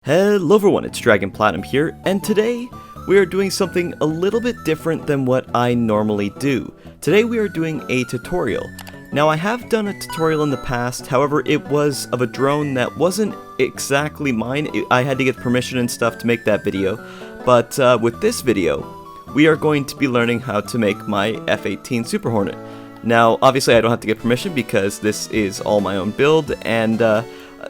Hello everyone, it's dragonplatinum here, and today we are doing something a little bit different than what I normally do. Today we are doing a tutorial. Now I have done a tutorial in the past, however it was of a drone that wasn't exactly mine. I had to get permission and stuff to make that video, but with this video we are going to be learning how to make my F18 Super Hornet. Now obviously I don't have to get permission because this is all my own build, and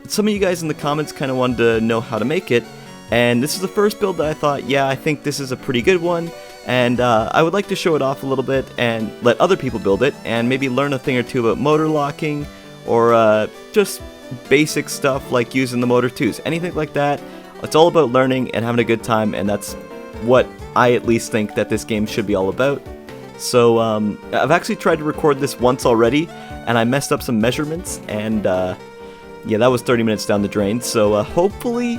some of you guys in the comments kind of wanted to know how to make it, and this is the first build that I thought, yeah, I think this is a pretty good one, and I would like to show it off a little bit and let other people build it, and maybe learn a thing or two about motor locking, or just basic stuff like using the motor 2s, anything like that. It's all about learning and having a good time, and that's what I at least think that this game should be all about. So I've actually tried to record this once already, and I messed up some measurements, and yeah, that was 30 minutes down the drain, so hopefully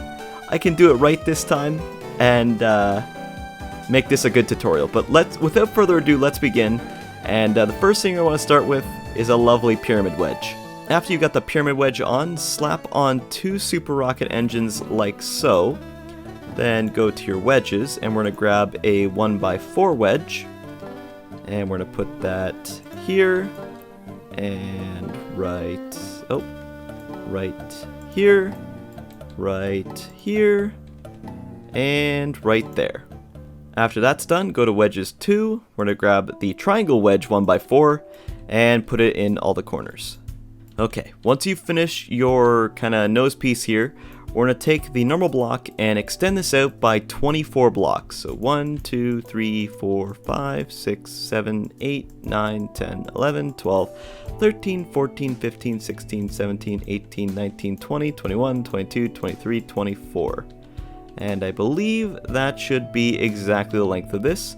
I can do it right this time and make this a good tutorial. But without further ado, let's begin. And the first thing I want to start with is a lovely pyramid wedge. After you've got the pyramid wedge on, slap on 2 super rocket engines like so. Then go to your wedges, and we're going to grab a 1x4 wedge. And we're going to put that here, and right here, and right there. After that's done, go to wedges 2. We're going to grab the triangle wedge 1x4 and put it in all the corners. Okay, once you finish your kind of nose piece here, we're going to take the normal block and extend this out by 24 blocks. So 1, 2, 3, 4, 5, 6, 7, 8, 9, 10, 11, 12, 13, 14, 15, 16, 17, 18, 19, 20, 21, 22, 23, 24. And I believe that should be exactly the length of this,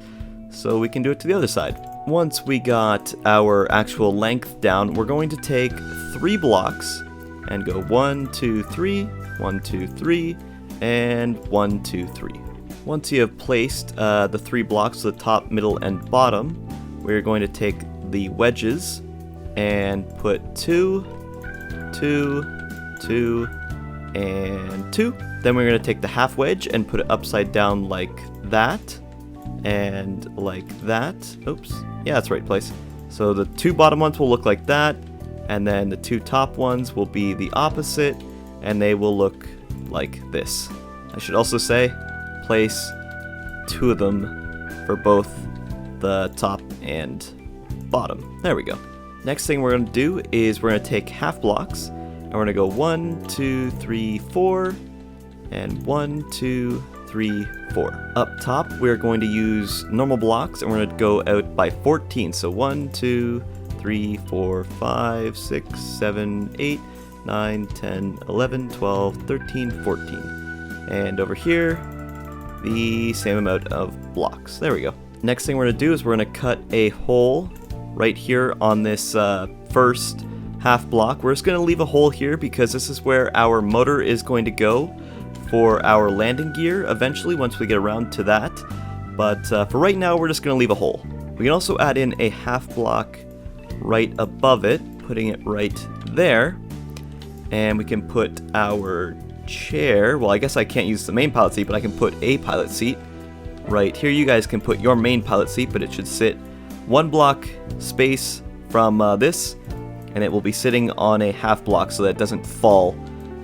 so we can do it to the other side. Once we got our actual length down, we're going to take 3 blocks and go 1, 2, 3, 1, 2, 3, and 1, 2, 3. Once you have placed the 3 blocks to the top, middle, and bottom, we're going to take the wedges and put 2, 2, 2, and 2. Then we're going to take the half wedge and put it upside down like that, and like that. Oops, yeah, that's the right place. So the 2 bottom ones will look like that, and then the 2 top ones will be the opposite, and they will look like this. I should also say, place 2 of them for both the top and bottom. There we go. Next thing we're going to do is we're going to take half blocks, and we're going to go 1, 2, 3, 4, and 1, 2, 3, 4. Up top, we're going to use normal blocks, and we're going to go out by 14. So 1, 2, 3, 4, 5, 6, 7, 8, 9, 10, 11, 12, 13, 14. And over here, the same amount of blocks. There we go. Next thing we're going to do is we're going to cut a hole right here on this first half block. We're just going to leave a hole here because this is where our motor is going to go for our landing gear eventually once we get around to that. But for right now, we're just going to leave a hole. We can also add in a half block right above it, putting it right there. And we can put our chair, well, I guess I can't use the main pilot seat, but I can put a pilot seat right here. You guys can put your main pilot seat, but it should sit 1 block space from this, and it will be sitting on a half block so that it doesn't fall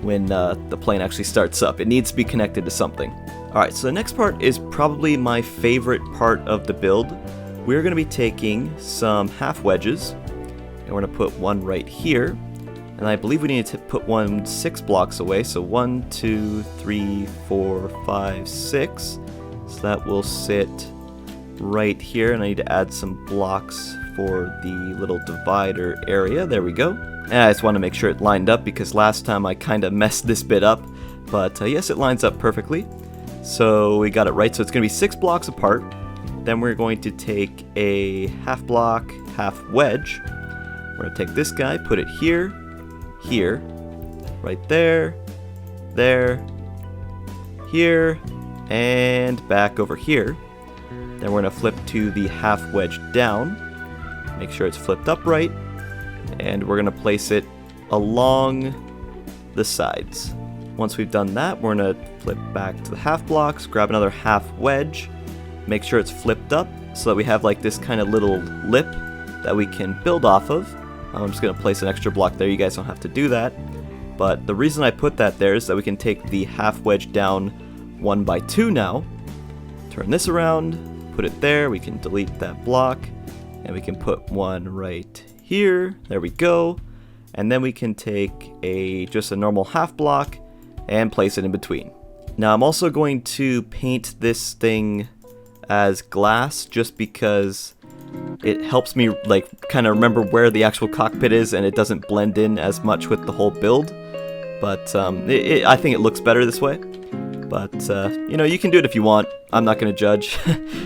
when the plane actually starts up. It needs to be connected to something. Alright, so the next part is probably my favorite part of the build. We're going to be taking some half wedges, and we're going to put one right here. And I believe we need to put one 6 blocks away, so 1, 2, 3, 4, 5, 6. So that will sit right here, and I need to add some blocks for the little divider area. There we go. And I just want to make sure it lined up because last time I kind of messed this bit up. But yes, it lines up perfectly. So we got it right. So it's going to be 6 blocks apart. Then we're going to take a half block, half wedge. We're going to take this guy, put it here, here, right there, there, here, and back over here. Then we're going to flip to the half wedge down, make sure it's flipped upright, and we're going to place it along the sides. Once we've done that, we're going to flip back to the half blocks, grab another half wedge, make sure it's flipped up so that we have like this kind of little lip that we can build off of. I'm just going to place an extra block there. You guys don't have to do that. But the reason I put that there is that we can take the half wedge down 1 by 2 now. Turn this around, put it there. We can delete that block. And we can put one right here. There we go. And then we can take just a normal half block and place it in between. Now I'm also going to paint this thing as glass just because it helps me like kind of remember where the actual cockpit is and it doesn't blend in as much with the whole build. But I think it looks better this way. But you know, you can do it if you want. I'm not going to judge.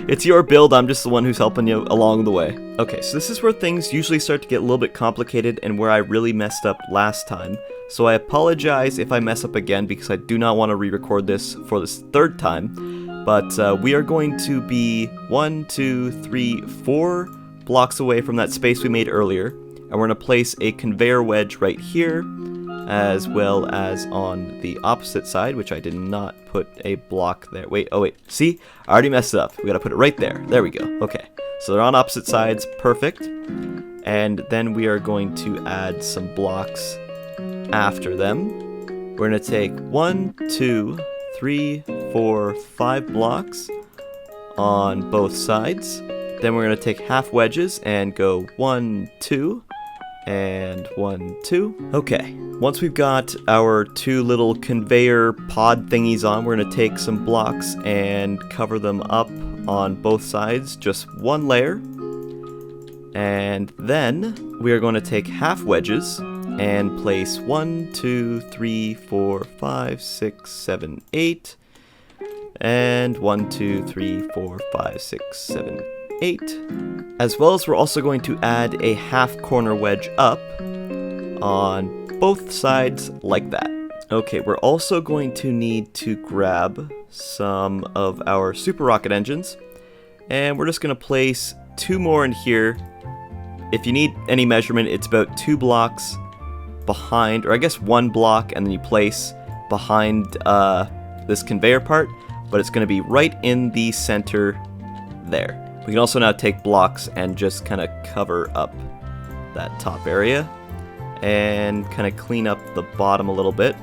It's your build, I'm just the one who's helping you along the way. Okay, so this is where things usually start to get a little bit complicated and where I really messed up last time. So I apologize if I mess up again because I do not want to re-record this for this third time. But we are going to be 1, 2, 3, 4 blocks away from that space we made earlier. And we're going to place a conveyor wedge right here, as well as on the opposite side, which I did not put a block there. Wait, oh wait, see? I already messed it up. We gotta put it right there. There we go. Okay, so they're on opposite sides, perfect. And then we are going to add some blocks after them. We're gonna take 1, 2, 3, 4, 5 blocks on both sides. Then we're gonna take half wedges and go 1, 2, and 1, 2. Okay, once we've got our 2 little conveyor pod thingies on, we're going to take some blocks and cover them up on both sides, just 1 layer. And then we are going to take half wedges and place 1, 2, 3, 4, 5, 6, 7, 8. And 1, 2, 3, 4, 5, 6, 7, 8. As well as we're also going to add a half corner wedge up on both sides like that. Okay, we're also going to need to grab some of our super rocket engines, and we're just going to place 2 more in here. If you need any measurement, it's about 2 blocks behind, or I guess 1 block, and then you place behind this conveyor part, but it's going to be right in the center there. We can also now take blocks and just kind of cover up that top area and kind of clean up the bottom a little bit,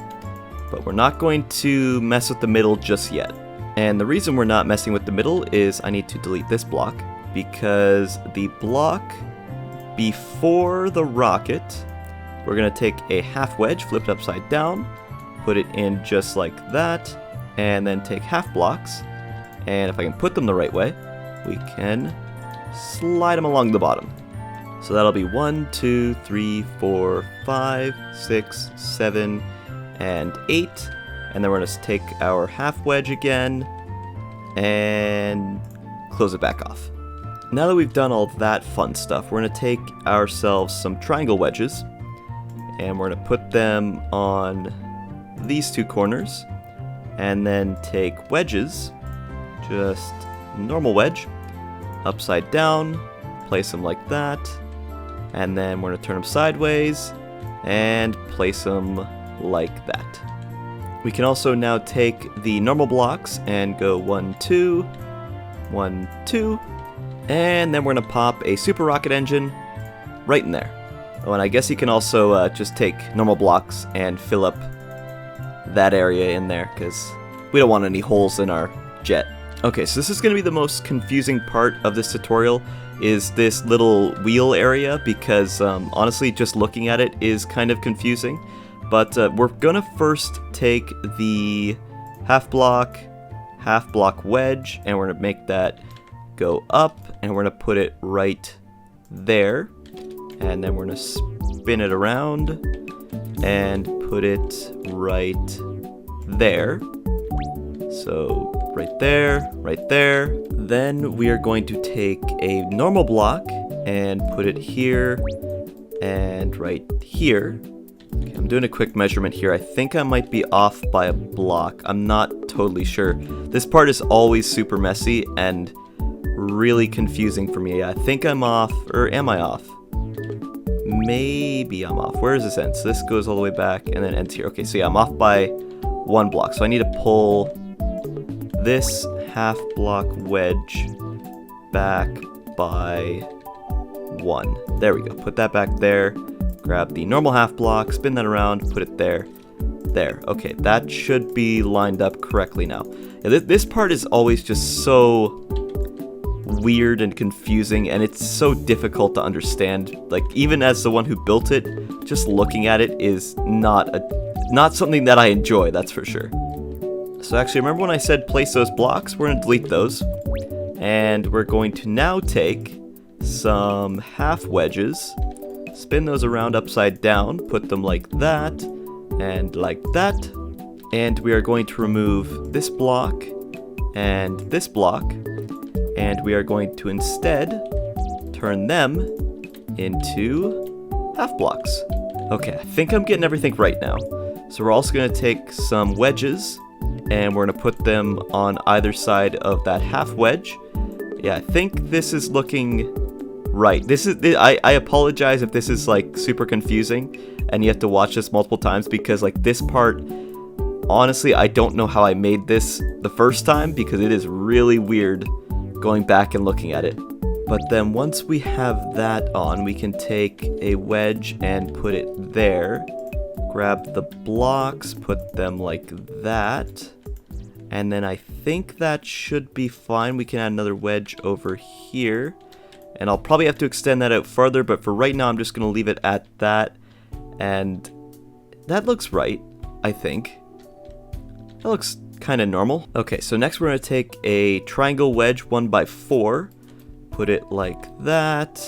but we're not going to mess with the middle just yet. And the reason we're not messing with the middle is I need to delete this block because the block before the rocket, we're going to take a half wedge, flip it upside down, put it in just like that, and then take half blocks, and if I can put them the right way, we can slide them along the bottom. So that'll be 1, 2, 3, 4, 5, 6, 7, and 8. And then we're going to take our half wedge again and close it back off. Now that we've done all that fun stuff, we're going to take ourselves some triangle wedges and we're going to put them on these 2 corners and then take wedges, just normal wedge, upside down, place them like that, and then we're going to turn them sideways and place them like that. We can also now take the normal blocks and go 1, 2, 1, 2, and then we're going to pop a super rocket engine right in there. Oh, and I guess you can also just take normal blocks and fill up that area in there because we don't want any holes in our jet. Okay, so this is going to be the most confusing part of this tutorial, is this little wheel area, because honestly just looking at it is kind of confusing. But we're going to first take the half block wedge, and we're going to make that go up, and we're going to put it right there. And then we're going to spin it around and put it right there. So right there. Then we are going to take a normal block and put it here and right here. Okay, I'm doing a quick measurement here. I think I might be off by a block. I'm not totally sure. This part is always super messy and really confusing for me. I think I'm off, or am I off? Maybe I'm off. Where is this end? So this goes all the way back and then ends here. Okay, so yeah, I'm off by 1 block. So I need to pull this half block wedge back by 1. There we go. Put that back there. Grab the normal half block, spin that around, put it there. There. Okay, that should be lined up correctly now. This part is always just so weird and confusing, and it's so difficult to understand. Like, even as the one who built it, just looking at it is not something that I enjoy, that's for sure. So actually, remember when I said place those blocks? We're going to delete those. And we're going to now take some half wedges, spin those around upside down, put them like that, and like that. And we are going to remove this block and this block. And we are going to instead turn them into half blocks. Okay, I think I'm getting everything right now. So we're also going to take some wedges, and we're going to put them on either side of that half wedge. Yeah, I think this is looking right. I apologize if this is like super confusing and you have to watch this multiple times, because like this part, honestly, I don't know how I made this the first time, because it is really weird going back and looking at it. But then once we have that on, we can take a wedge and put it there. Grab the blocks, put them like that. And then I think that should be fine. We can add another wedge over here. And I'll probably have to extend that out further, but for right now, I'm just going to leave it at that. And that looks right, I think. That looks kind of normal. Okay, so next we're going to take a triangle wedge 1x4, put it like that,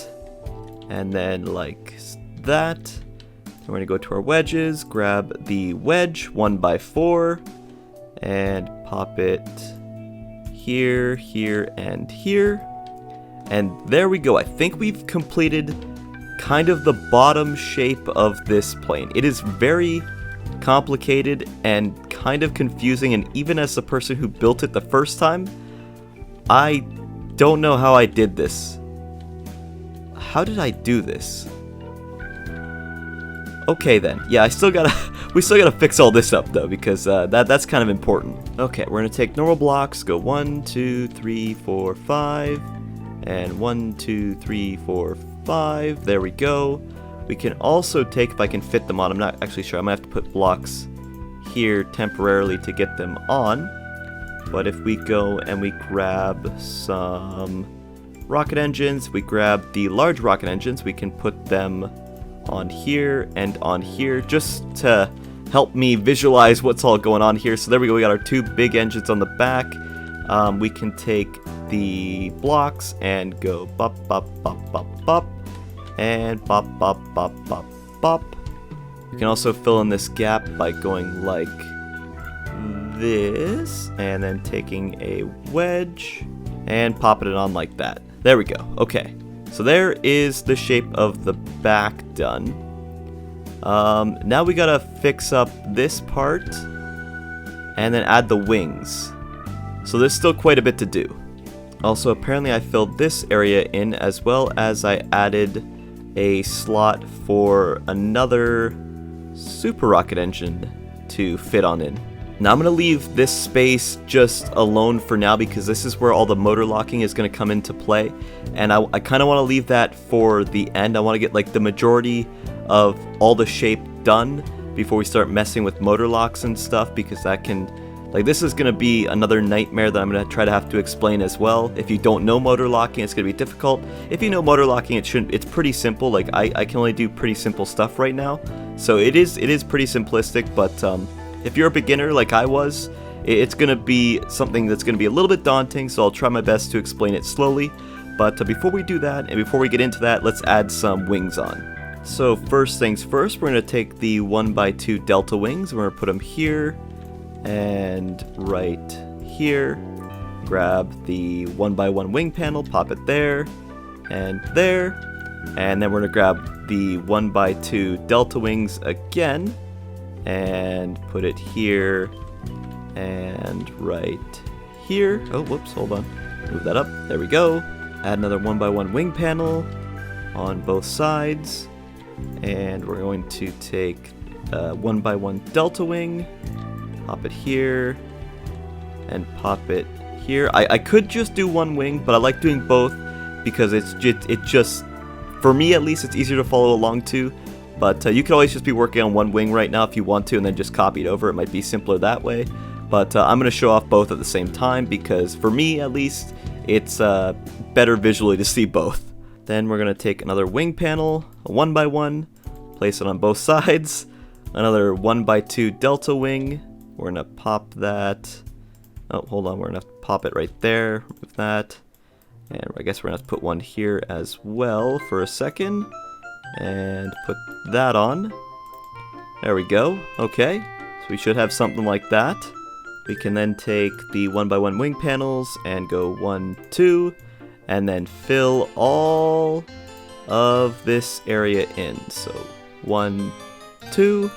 and then like that. Then we're going to go to our wedges, grab the wedge 1x4, and pop it here, here, and here. And there we go. I think we've completed kind of the bottom shape of this plane. It is very complicated and kind of confusing, and even as the person who built it the first time, I don't know how I did this. How did I do this? Okay then. Yeah, we still gotta fix all this up though, because that's kind of important. Okay, we're gonna take normal blocks, go 1, 2, 3, 4, 5, and 1, 2, 3, 4, 5. There we go. We can also take, if I can fit them on, I'm not actually sure, I might have to put blocks here temporarily to get them on. But if we go and we grab some rocket engines, we grab the large rocket engines, we can put them on here and on here, just to help me visualize what's all going on here. So there we go, we got our 2 big engines on the back. We can take the blocks and go bop, bop, bop, bop, bop, and bop, bop, bop, bop, bop. We can also fill in this gap by going like this, and then taking a wedge and popping it on like that. There we go. Okay, so there is the shape of the back done. Now we gotta fix up this part and then add the wings. So there's still quite a bit to do. Also, apparently I filled this area in, as well as I added a slot for another super rocket engine to fit on in. Now I'm going to leave this space just alone for now, because this is where all the motor locking is going to come into play, and I kind of want to leave that for the end. I want to get like the majority of all the shape done before we start messing with motor locks and stuff, because that can, like, this is going to be another nightmare that I'm going to try to have to explain as well. If you don't know motor locking, it's going to be difficult. If you know motor locking, it's pretty simple. Like, I can only do pretty simple stuff right now. So it is pretty simplistic, but if you're a beginner like I was, it's going to be something that's going to be a little bit daunting, so I'll try my best to explain it slowly. But before we do that, and before we get into that, let's add some wings on. So first things first, we're going to take the 1x2 delta wings, we're going to put them here, and right here. Grab the 1x1 wing panel, pop it there, and then we're going to grab the 1x2 delta wings again, and put it here, and right here. Oh, whoops, hold on. Move that up. There we go. Add another 1x1 wing panel on both sides, and we're going to take 1x1 delta wing, Pop it here, and pop it here. I could just do one wing, but I like doing both because it just, for me at least, it's easier to follow along to. But you could always just be working on one wing right now if you want to, and then just copy it over. It might be simpler that way. But I'm going to show off both at the same time because for me at least, it's better visually to see both. Then we're going to take another wing panel, a 1x1, place it on both sides. Another 1x2 delta wing. We're going to pop that. Oh, hold on. We're going to pop it right there. Remove that. And I guess we're going to have to put one here as well for a second. And put that on. There we go. Okay. So we should have something like that. We can then take the 1x1 wing panels and go 1, 2, and then fill all of this area in. So 1, 2,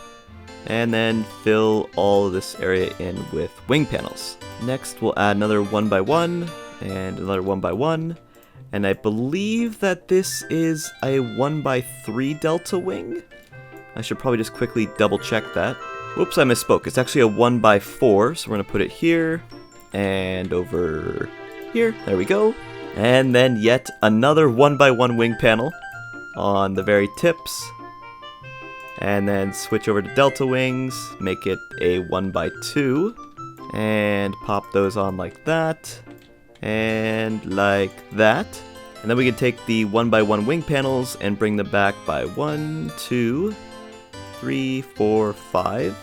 and then fill all of this area in with wing panels. Next, we'll add another 1x1 and another 1x1. And I believe that this is a 1x3 delta wing. I should probably just quickly double check that. Whoops, I misspoke. It's actually a 1x4, so we're going to put it here and over here. There we go. And then yet another 1x1 wing panel on the very tips. And then switch over to delta wings, make it a 1x2, and pop those on like that. And like that. And then we can take the 1x1 wing panels and bring them back by 1, 2, 3, 4, 5.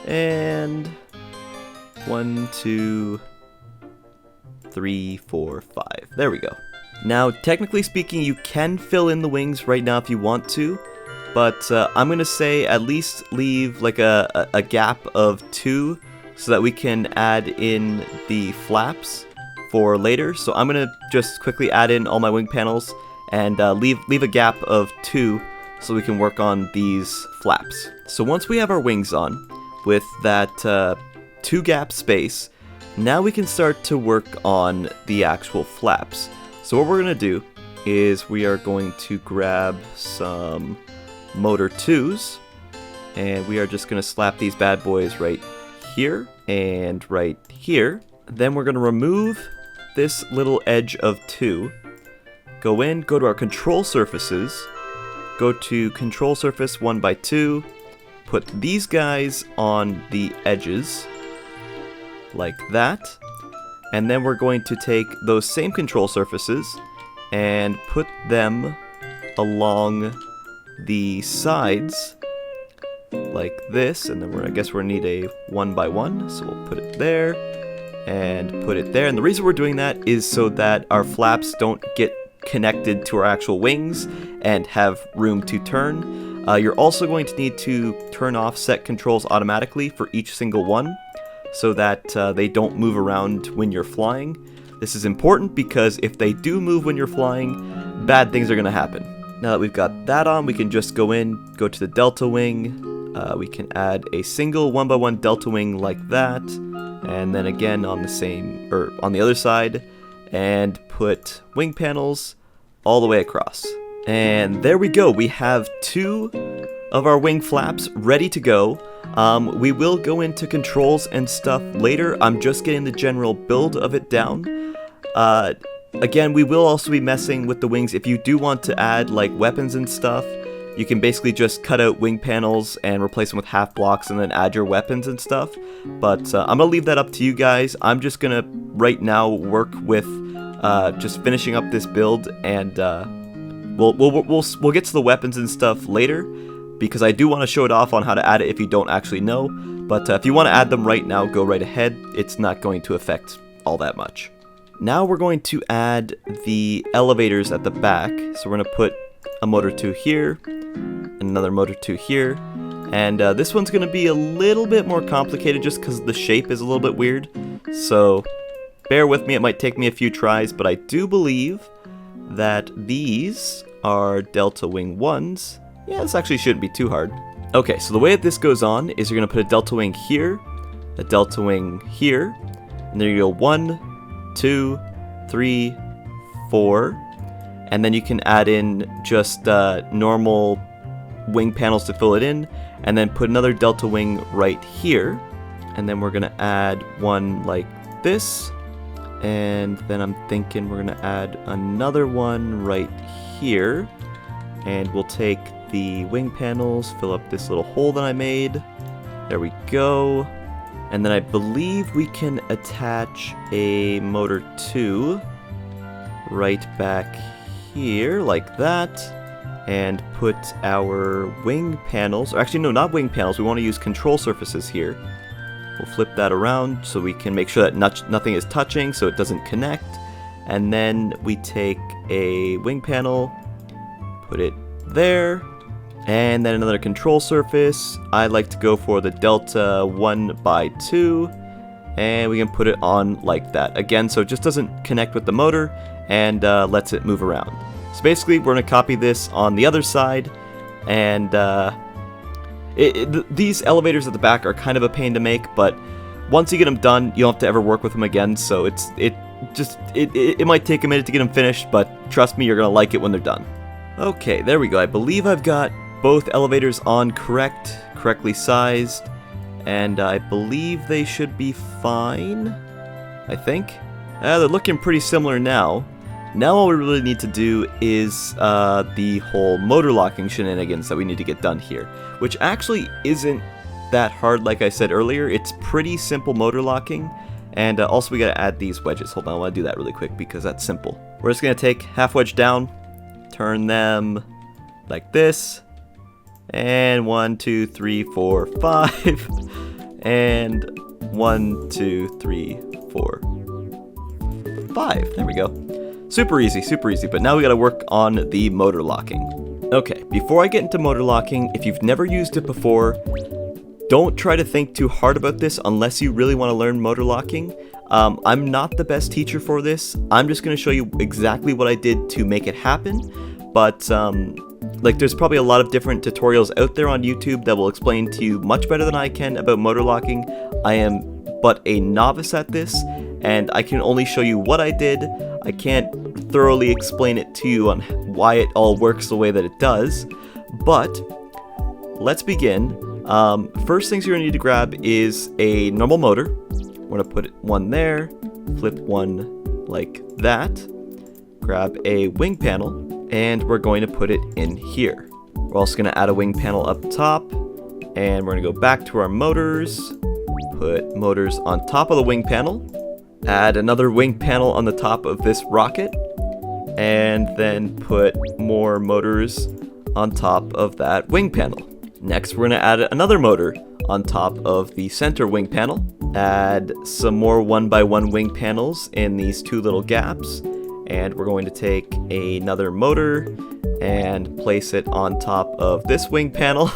And 1, 2, 3, 4, 5. There we go. Now, technically speaking, you can fill in the wings right now if you want to. But I'm going to say at least leave like a gap of 2 so that we can add in the flaps for later. So I'm going to just quickly add in all my wing panels and leave a gap of 2 so we can work on these flaps. So once we have our wings on with that 2 gap space, now we can start to work on the actual flaps. So what we're going to do is we are going to grab some motor 2s and we are just going to slap these bad boys right here and right here. Then we're going to remove this little edge of 2, go in, go to our control surfaces, go to control surface 1x2, put these guys on the edges like that, and then we're going to take those same control surfaces and put them along the sides like this, and then I guess we're gonna need a 1x1, so we'll put it there and put it there. And the reason we're doing that is so that our flaps don't get connected to our actual wings and have room to turn. You're also going to need to turn off set controls automatically for each single one so that they don't move around when you're flying. This is important because if they do move when you're flying, bad things are going to happen. Now that we've got that on, we can just go in, go to the delta wing. We can add a single 1x1 delta wing like that, and then again on the same, or on the other side, and put wing panels all the way across. And there we go. We have 2 of our wing flaps ready to go. We will go into controls and stuff later. I'm just getting the general build of it down. Again, we will also be messing with the wings. If you do want to add like weapons and stuff, you can basically just cut out wing panels and replace them with half blocks and then add your weapons and stuff. But I'm gonna leave that up to you guys. I'm just gonna right now work with just finishing up this build, and we'll get to the weapons and stuff later because I do want to show it off on how to add it if you don't actually know. But if you want to add them right now, go right ahead. It's not going to affect all that much. Now we're going to add the elevators at the back. So we're going to put a motor 2 here, and another motor 2 here. And this one's going to be a little bit more complicated just because the shape is a little bit weird. So bear with me, it might take me a few tries, but I do believe that these are Delta Wing 1s. Yeah, this actually shouldn't be too hard. Okay, so the way that this goes on is you're going to put a Delta Wing here, a Delta Wing here, and there you go 1, 2, 3, 4, and then you can add in just normal wing panels to fill it in, and then put another Delta Wing right here, And then we're going to add one like this. And then I'm thinking we're going to add another one right here. And we'll take the wing panels, fill up this little hole that I made. There we go. And then I believe we can attach a motor too, right back here, like that. And put our wing panels, or actually no, not wing panels, we want to use control surfaces here. We'll flip that around so we can make sure that nothing is touching so it doesn't connect. And then we take a wing panel, put it there, and then another control surface. I like to go for the delta 1/2, and we can put it on like that. Again, so it just doesn't connect with the motor and lets it move around. So basically, we're going to copy this on the other side, and these elevators at the back are kind of a pain to make, but once you get them done, you don't have to ever work with them again, so it might take a minute to get them finished, but trust me, you're going to like it when they're done. Okay, there we go. I believe I've got both elevators on correctly sized, and I believe they should be fine, I think. They're looking pretty similar now. Now all we really need to do is the whole motor locking shenanigans that we need to get done here, which actually isn't that hard like I said earlier. It's pretty simple motor locking, and also we gotta add these wedges. Hold on, I want to do that really quick because that's simple. We're just gonna take half wedge down, turn them like this, and 1, 2, 3, 4, 5, and 1, 2, 3, 4, 5. There we go. Super easy, but now we gotta work on the motor locking. Okay, before I get into motor locking, if you've never used it before, don't try to think too hard about this unless you really want to learn motor locking. I'm not the best teacher for this. I'm just going to show you exactly what I did to make it happen, but there's probably a lot of different tutorials out there on YouTube that will explain to you much better than I can about motor locking. I am but a novice at this, and I can only show you what I did. I can't thoroughly explain it to you on why it all works the way that it does, but let's begin. First things you're going to need to grab is a normal motor. We're going to put one there, flip one like that, grab a wing panel, and we're going to put it in here. We're also going to add a wing panel up top, and we're going to go back to our motors, put motors on top of the wing panel, add another wing panel on the top of this rocket, and then put more motors on top of that wing panel. Next, we're going to add another motor on top of the center wing panel, add some more 1x1 wing panels in these two little gaps, and we're going to take another motor and place it on top of this wing panel,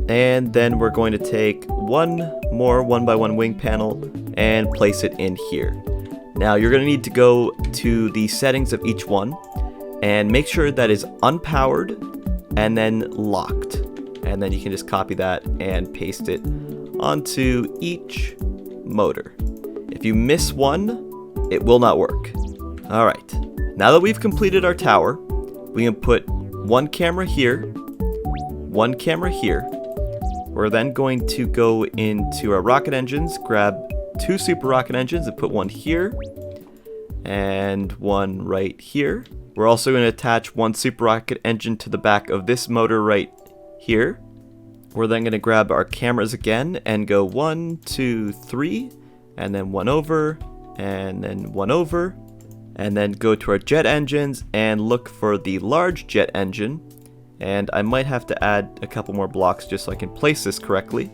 and then we're going to take one more 1x1 wing panel and place it in here. Now you're going to need to go to the settings of each one and make sure that is unpowered and then locked. And then you can just copy that and paste it onto each motor. If you miss one, it will not work. Alright, now that we've completed our tower, we can put one camera here, one camera here. We're then going to go into our rocket engines, grab two super rocket engines and put one here and one right here. We're also going to attach one super rocket engine to the back of this motor right here. We're then going to grab our cameras again and go 1, 2, 3, and then one over, and then one over, and then go to our jet engines and look for the large jet engine. And I might have to add a couple more blocks just so I can place this correctly.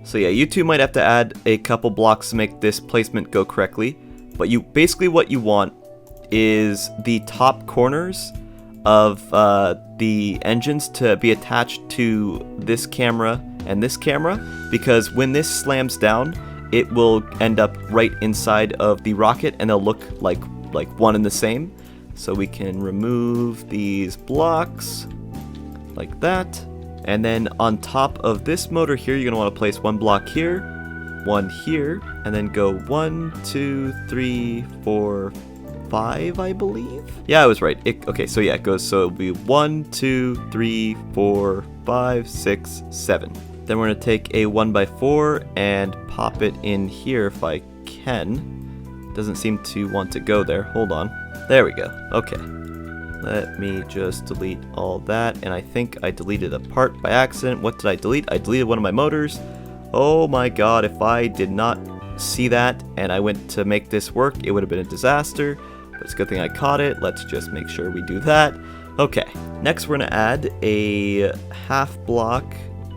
So yeah, you two might have to add a couple blocks to make this placement go correctly. But basically what you want is the top corners of the engines to be attached to this camera and this camera, because when this slams down, it will end up right inside of the rocket and they'll look like one and the same. So we can remove these blocks like that. And then on top of this motor here, you're going to want to place one block here, one here, and then go 1, 2, 3, 4, 5, I believe. Yeah, I was right. Okay, so yeah, it goes, so it'll be 1, 2, 3, 4, 5, 6, 7. Then we're going to take a 1x4 and pop it in here if I can. Doesn't seem to want to go there. Hold on. There we go. Okay. Let me just delete all that. And I think I deleted a part by accident. What did I delete? I deleted one of my motors. Oh my god, if I did not see that and I went to make this work, it would have been a disaster. But it's a good thing I caught it. Let's just make sure we do that. Okay. Next we're going to add a half block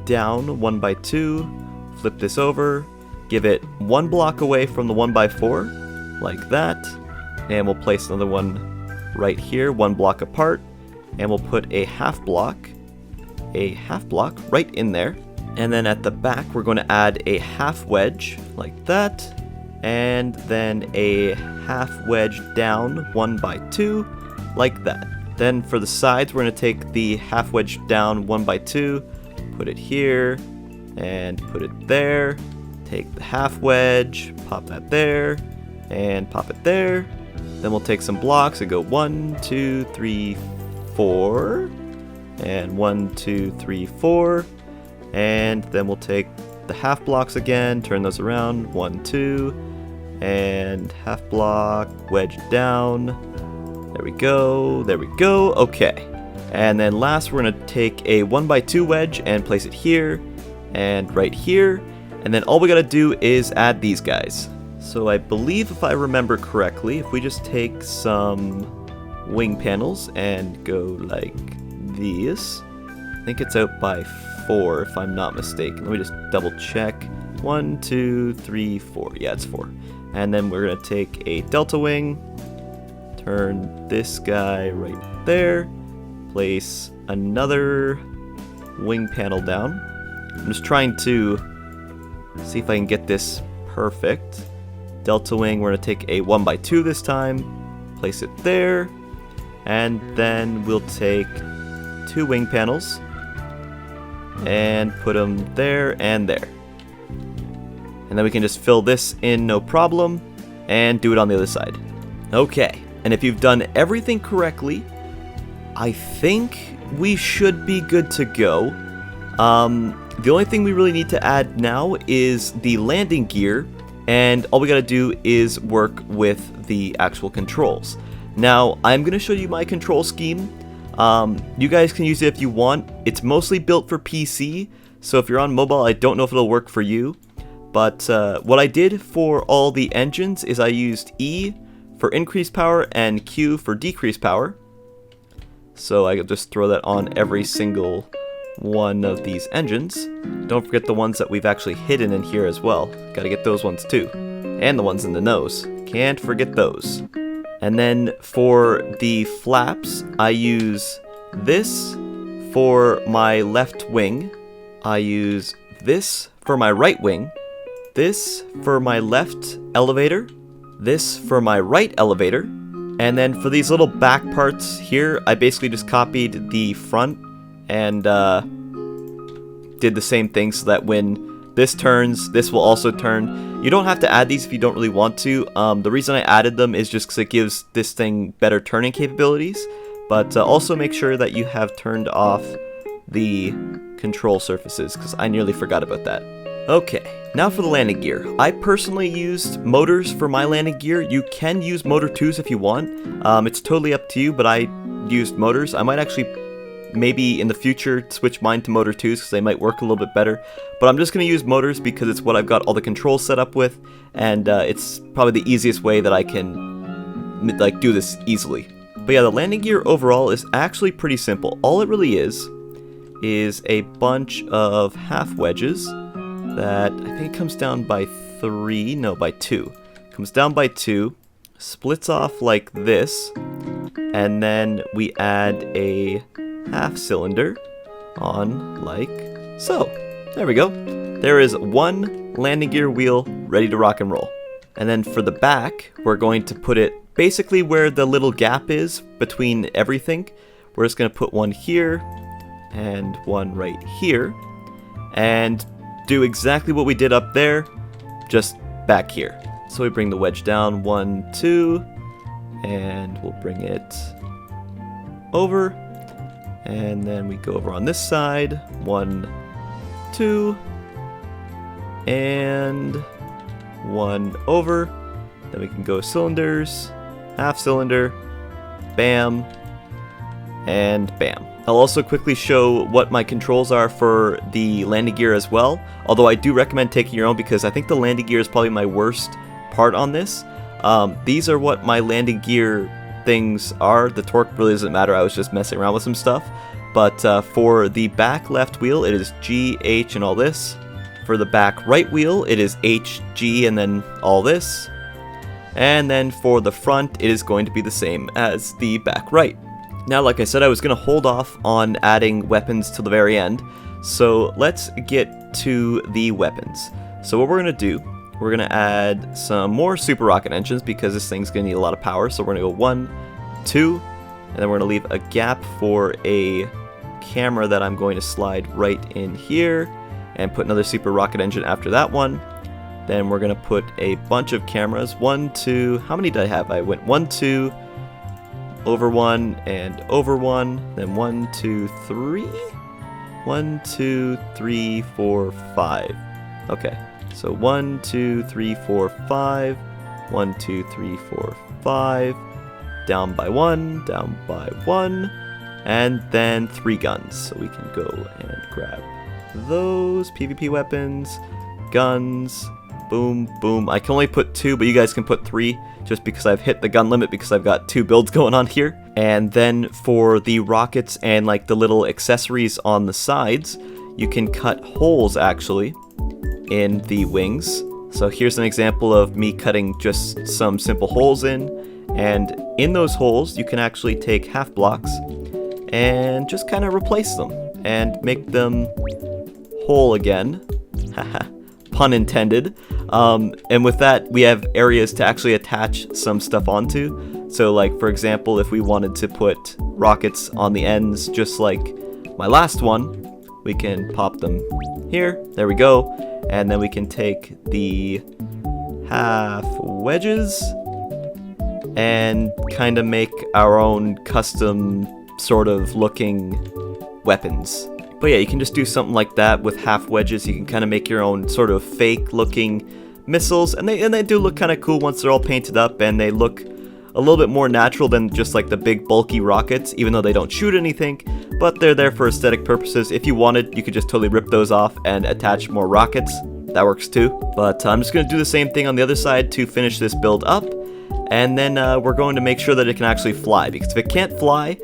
down 1x2. Flip this over. Give it 1 block away from the 1x4. Like that. And we'll place another one right here, 1 block apart, and we'll put a half block right in there. And then at the back we're going to add a half wedge like that, and then a half wedge down 1x2 like that. Then for the sides we're going to take the half wedge down 1x2, put it here and put it there. Take the half wedge, pop that there, and pop it there. Then we'll take some blocks and go 1, 2, 3, 4, and 1, 2, 3, 4, and then we'll take the half blocks again, turn those around, 1, 2, and half block, wedge down. There we go, okay. And then last we're gonna take a 1x2 wedge and place it here, and right here, and then all we gotta do is add these guys. So I believe if I remember correctly, if we just take some wing panels and go like this, I think it's out by 4 if I'm not mistaken. Let me just double check. 1, 2, 3, 4. Yeah, it's 4. And then we're going to take a delta wing, turn this guy right there, place another wing panel down. I'm just trying to see if I can get this perfect. Delta wing, we're going to take a 1x2 this time, place it there, and then we'll take 2 wing panels and put them there and there. And then we can just fill this in no problem and do it on the other side. Okay, and if you've done everything correctly, I think we should be good to go. The only thing we really need to add now is the landing gear, and all we gotta do is work with the actual controls. Now, I'm gonna show you my control scheme. You guys can use it if you want. It's mostly built for PC, so if you're on mobile, I don't know if it'll work for you. But what I did for all the engines is I used E for increased power and Q for decreased power. So I could just throw that on every single one of these engines. Don't forget the ones that we've actually hidden in here as well. Gotta get those ones too. And the ones in the nose. Can't forget those. And then for the flaps, I use this for my left wing. I use this for my right wing. This for my left elevator. This for my right elevator. And then for these little back parts here, I basically just copied the front and did the same thing so that when this turns, this will also turn. You don't have to add these if you don't really want to. The reason I added them is just because it gives this thing better turning capabilities. But also make sure that you have turned off the control surfaces, because I nearly forgot about that. Okay, now for the landing gear. I personally used motors for my landing gear. You can use motor 2s if you want. It's totally up to you, but I used motors. I might actually maybe in the future switch mine to motor 2s because they might work a little bit better. But I'm just going to use motors because it's what I've got all the controls set up with, and it's probably the easiest way that I can do this easily. But yeah, the landing gear overall is actually pretty simple. All it really is a bunch of half wedges that I think comes down by 3, no, by 2. Comes down by 2, splits off like this, and then we add a half cylinder on like so. There we go. There is one landing gear wheel ready to rock and roll. And then for the back, we're going to put it basically where the little gap is between everything. We're just going to put one here and one right here and do exactly what we did up there, just back here. So we bring the wedge down 1, 2, and we'll bring it over. And then we go over on this side, 1, 2, and 1 over. Then we can go cylinders, half cylinder, bam, and bam. I'll also quickly show what my controls are for the landing gear as well, although I do recommend taking your own because I think the landing gear is probably my worst part on this. These are what my landing gear things are. The torque really doesn't matter, I was just messing around with some stuff. But for the back left wheel, it is G, H, and all this. For the back right wheel, it is H, G, and then all this. And then for the front, it is going to be the same as the back right. Now, like I said, I was going to hold off on adding weapons till the very end. So let's get to the weapons. So what we're going to do, we're going to add some more super rocket engines because this thing's going to need a lot of power. So we're going to go 1, 2, and then we're going to leave a gap for a camera that I'm going to slide right in here and put another super rocket engine after that one. Then we're going to put a bunch of cameras. 1, 2, how many did I have? I went 1, 2, over 1, and over 1. Then 1, 2, 3. 1, 2, 3, 4, 5. Okay, so 1, 2, 3, 4, 5. 1, 2, 3, 4, 5. Down by 1, down by 1. And then 3 guns. So we can go and grab those PvP weapons, guns. Boom, boom. I can only put 2, but you guys can put 3 just because I've hit the gun limit because I've got 2 builds going on here. And then for the rockets and like the little accessories on the sides, you can cut holes actually in the wings. So here's an example of me cutting just some simple holes in. And in those holes, you can actually take half blocks and just kind of replace them and make them whole again. Haha. Pun intended. And with that, we have areas to actually attach some stuff onto. So like, for example, if we wanted to put rockets on the ends, just like my last one, we can pop them here. There we go. And then we can take the half wedges and kind of make our own custom sort of looking weapons. But yeah, you can just do something like that with half wedges. You can kind of make your own sort of fake looking missiles, and they do look kind of cool once they're all painted up, and they look a little bit more natural than just like the big bulky rockets, even though they don't shoot anything, but they're there for aesthetic purposes. If you wanted, you could just totally rip those off and attach more rockets. That works too. But I'm just going to do the same thing on the other side to finish this build up, and then we're going to make sure that it can actually fly, because if it can't fly,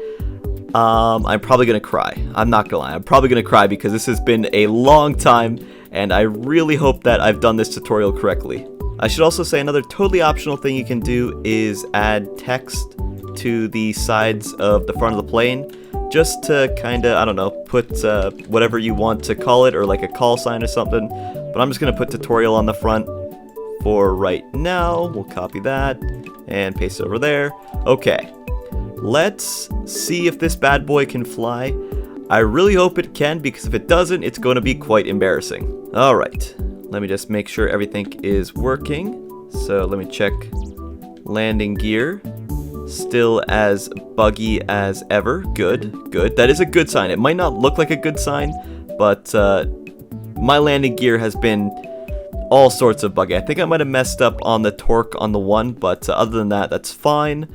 I'm probably going to cry. I'm not going to lie. I'm probably going to cry because this has been a long time, and I really hope that I've done this tutorial correctly. I should also say another totally optional thing you can do is add text to the sides of the front of the plane, just to kind of, I don't know, put whatever you want to call it, or like a call sign or something. But I'm just going to put tutorial on the front for right now. We'll copy that and paste it over there. Okay. Let's see if this bad boy can fly. I really hope it can, because if it doesn't, it's going to be quite embarrassing. Alright, let me just make sure everything is working. So let me check landing gear. Still as buggy as ever. Good, good. That is a good sign. It might not look like a good sign, but my landing gear has been all sorts of buggy. I think I might have messed up on the torque on the one, but other than that, that's fine.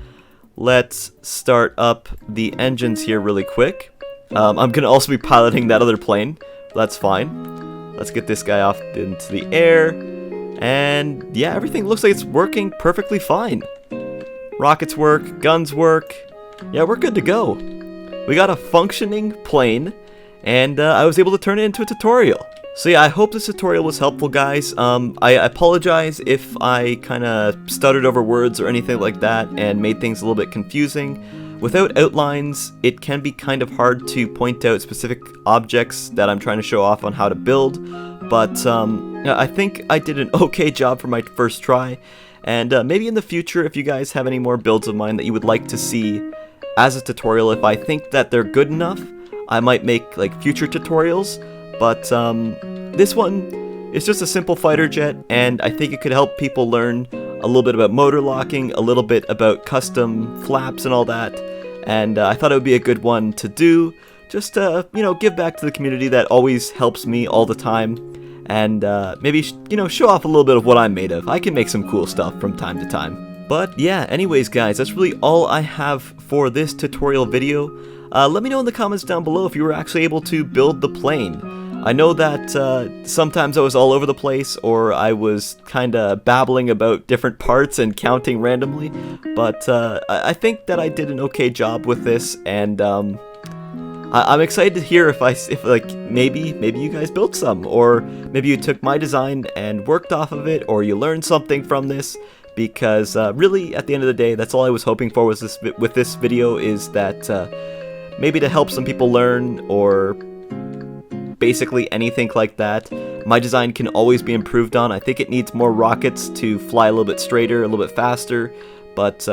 Let's start up the engines here really quick. I'm going to also be piloting that other plane. That's fine. Let's get this guy off into the air. And yeah, everything looks like it's working perfectly fine. Rockets work, guns work. Yeah, we're good to go. We got a functioning plane, and I was able to turn it into a tutorial. So yeah, I hope this tutorial was helpful, guys. I apologize if I kind of stuttered over words or anything like that and made things a little bit confusing. Without outlines, it can be kind of hard to point out specific objects that I'm trying to show off on how to build, but I think I did an okay job for my first try, and maybe in the future, if you guys have any more builds of mine that you would like to see as a tutorial, if I think that they're good enough, I might make like future tutorials. But this one is just a simple fighter jet, and I think it could help people learn a little bit about motor locking, a little bit about custom flaps and all that. And I thought it would be a good one to do just you know, give back to the community that always helps me all the time, and maybe you know, show off a little bit of what I'm made of. I can make some cool stuff from time to time. But yeah, anyways guys, that's really all I have for this tutorial video. Let me know in the comments down below if you were actually able to build the plane. I know that sometimes I was all over the place, or I was kinda babbling about different parts and counting randomly, but I think that I did an okay job with this, and I'm excited to hear if like maybe you guys built some, or maybe you took my design and worked off of it, or you learned something from this. Because really, at the end of the day, that's all I was hoping for with this video, is that maybe to help some people learn, or basically anything like that. My design can always be improved on. I think it needs more rockets to fly a little bit straighter, a little bit faster, but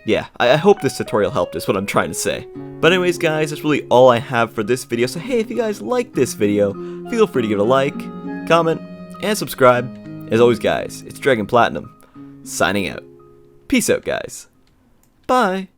yeah, I hope this tutorial helped is what I'm trying to say. But anyways guys, that's really all I have for this video, so hey, if you guys like this video, feel free to give it a like, comment, and subscribe. As always guys, it's dragonplatinum, signing out. Peace out guys. Bye.